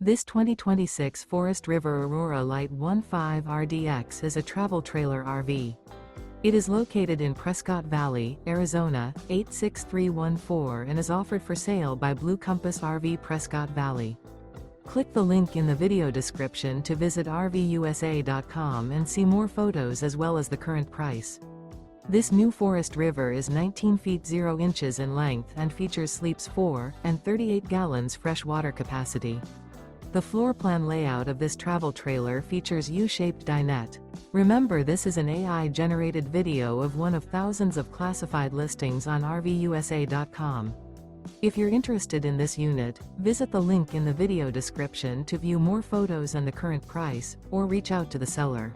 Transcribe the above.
This 2026 Forest River Aurora Light 15 RDX is a travel trailer RV. It is located in Prescott Valley, Arizona, 86314 and is offered for sale by Blue Compass RV Prescott Valley. Click the link in the video description to visit RVUSA.com and see more photos as well as the current price. This new Forest River is 19 feet 0 inches in length and features sleeps 4 and 38 gallons fresh water capacity. The floor plan layout of this travel trailer features U-Shaped Dinette. Remember, this is an AI-generated video of one of thousands of classified listings on RVUSA.com. If you're interested in this unit, visit the link in the video description to view more photos and the current price, or reach out to the seller.